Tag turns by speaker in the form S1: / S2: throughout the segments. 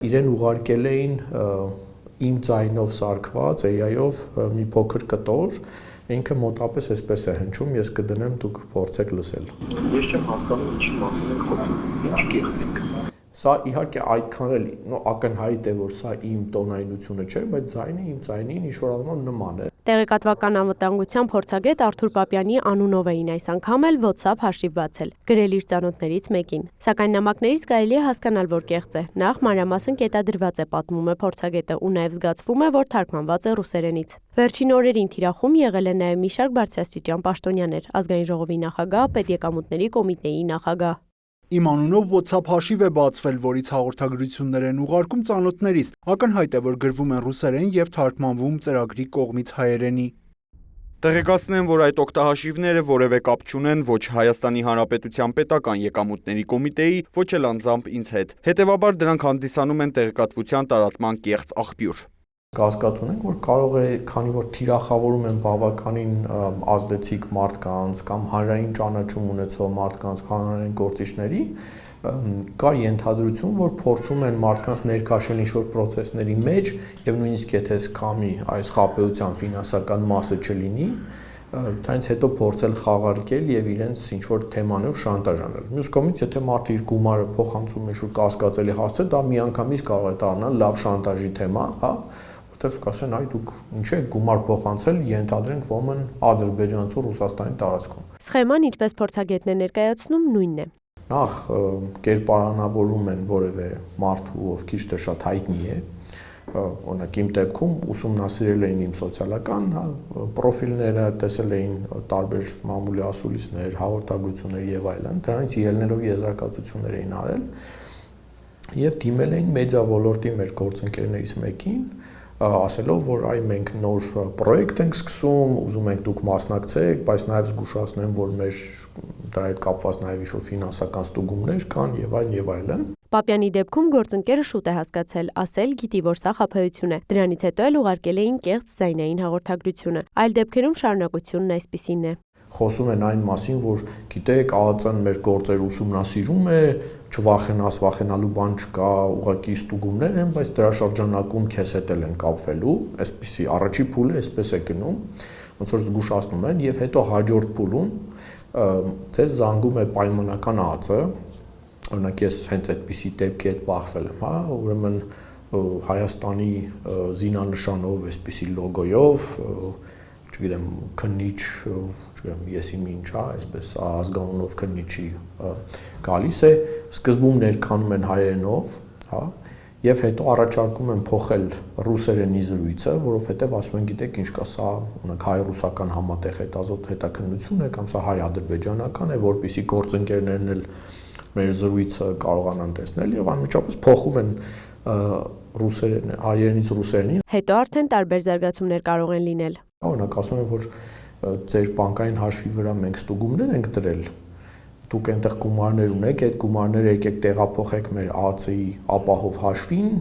S1: Իրեն ուղարկել էին իմ ձայնով սարքված AI-ով մի փոքր կտոր, ինքը մոտապես այսպես է հնչում, ես կդնեմ, դուք փորձեք լսել։
S2: Ես չեմ հասկանում ինչի մասին եք խոսում, ինչ կեղծիք։
S1: Սա իհարկե այդքան էլ ակնհայտ է, որ սա իմ տոնայնությունը չէ, բայց ձայնը իմ ձայնին ինչ-որ առումով նման է։
S3: Տեղեկատվական անվտանգության փորձագետ Արթուր Պապյանի անունով էին այս անգամ էլ WhatsApp հաշիվ բացել, գրել իր ծանոթներից մեկին։ Սակայն նամակներից կարելի է հասկանալ, որ կեղծ է։ Նախ մանրամասն կետադրված է, պատմում է փորձագետը, ու նաև զգացվում է, որ թարգմանված է ռուսերենից։ Վերջին օրերին թիրախում եղել է նաև մի շարք բարձրաստիճան պաշտոնյաներ, ազգային ժողովի նախագահ, պետեկամուտների կոմիտեի նախագահ։
S4: Իմ անունով WhatsApp հաշիվ է բացվել, որից հաղորդագրություններ են ուղարկում ծանոթներիս։ Ակնհայտ է, որ գրվում են ռուսերեն եւ թարգմանվում ծրագրի կողմից հայերենի։ Տեղեկացնեմ, որ այդ օգտահաշիվները որևէ կապ չունեն ոչ Հայաստանի Հանրապետության պետական եկամուտների կոմիտեի, ոչ էլ անձամբ ինձ հետ։ Հետևաբար դրանք հանդիսանում են տեղեկատվության տարածման կեղծ աղբյուր։
S1: Կասկած ունենք, որ կարող է, քանի որ թիրախավորում են բավականին ազդեցիկ մարդկանց կամ հանրային ճանաչում ունեցող մարդկանց, հանրային գործիչների, կա ենթադրություն, որ փորձում են մարդկանց ներքաշել ինչ-որ պրոցեսների մեջ եւ նույնիսկ եթե սկամի այս խաբեության ֆինանսական մասը չլինի, դրանից հետո փորձել խաղարկել եւ իրենց ինչ-որ թեմանով շանտաժ անել։ Մյուս կողմից, եթե մարդը իր գումարը փոխանցում ինչ-որ կասկածելի հասցե, դա միանգամից կարող է դառնալ լավ շանտաժի թեմա, հա, որտեվ կասեն, այ դուք ինչ եք գումար փոխանցել, ենթադրենք ոմն ադրբեջանցու Ռուսաստանի տարածքում։
S3: Սխեման, ինչպես փորձագետն է ներկայացնում, նույնն է։
S1: Նախ կերպարանավորում են որևէ մարդու, ով քիչ թե շատ հայտնի է, օրինակ իմ դեպքում ուսումնասիրել էին իմ սոցիալական պրոֆիլները, տեսել էին տարբեր մամուլի ասուլիսներ, հաղորդագրություններ եւ այլն, դրանից ելնելով եզրակացություններ էին արել եւ դիմել էին մեդիա ոլորտի մեր գործընկերներից մեկին, ասելով, որ այ մենք նոր պրոյեկտ ենք սկսում, ուզում ենք դուք մասնակցեք, բայց նաև զգուշացնեմ, որ մեր դրա հետ կապված նաև ինչ-որ ֆինանսական ստուգումներ կան եւ այլն եւ այլն։
S3: Պապյանի դեպքում գործընկերը շուտ է հասկացել, ասել գիտի, որ սա խաբեություն է։ Դրանից հետո էլ ուղարկել էին կեղծ ձայնային հաղորդագրությունը։ Այլ դեպքերում շարունակությունն այսպիսին է։
S1: Խոսում են այն մասին, որ գիտեք, ԱԱԾ-ն մեր գործեր ուսումնասիրում է, չվախենաս, վախենալու բան չկա, ուղղակի ստուգումներ են, բայց դրա շրջանակում քեզ հետ են կապվելու, այսպիսի առաջի փուլը այսպես է գնում, ոնց որ զգուշացնում են եւ հետո հաջորդ փուլում ձեզ զանգում է պայմանական ԱԱԾ, օրինակ ես հենց այդպիսի դեպքի հետ բախվել եմ, հա, ուրեմն Հայաստանի զինանշանով, այսպիսի լոգոյով, չգիտեմ, քննիչ, չգիտեմ, եսի ինչ, հա, այսպես ազգանունով քննիչի գալիս է, սկզբում ներկանում են հայերենով, հա, եւ հետո առաջարկում են փոխել ռուսերենի զրույցը, որովհետեւ ասում են, գիտեք, ինչ կա, սա ունենք հայ-ռուսական համատեղ հետազոտություն է կամ սա հայ-ադրբեջանական է, որպեսզի գործընկերներն էլ մեր զրույցը կարողանան տեսնել եւ անմիջապես փոխում են ռուսերեն, հայերենից ռուսերենին։
S3: Հետո արդեն տարբեր զարգացումներ կարող են լինել։
S1: Օրինակ ասում են, որ ձեր բանկային հաշվի վրա մենք ստուգումներ ենք դրել, դուք այնտեղ գումարներ ունեք, այդ գումարները եկեք տեղափոխեք մեր ԱԱՑ-ի ապահով հաշվին,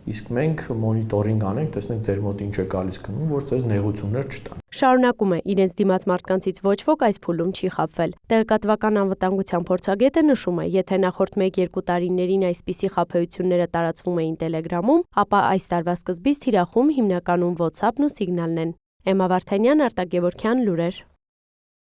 S1: իսկ մենք մոնիտորինգ անենք, տեսնենք ձեր մոտ ինչ է գալիս գնում, որ ձեզ նեղություններ չտան։
S3: Շարունակում է, իրենց դիմաց մարդկանցից ոչ ոք այս փուլում չի խաբվել։ Տեղեկատվական անվտանգության փորձագետը նշում է, եթե նախորդ 1-2 տարիներին այսպիսի խաբեությունները տարածվում էին Telegram-ում, ապա այս տարվա սկզբից թիրախում հիմնականում WhatsApp-ն ու Signal-ն են։ Էմմա Վարդանյան, Արտակ Գևորգյան, լուրեր։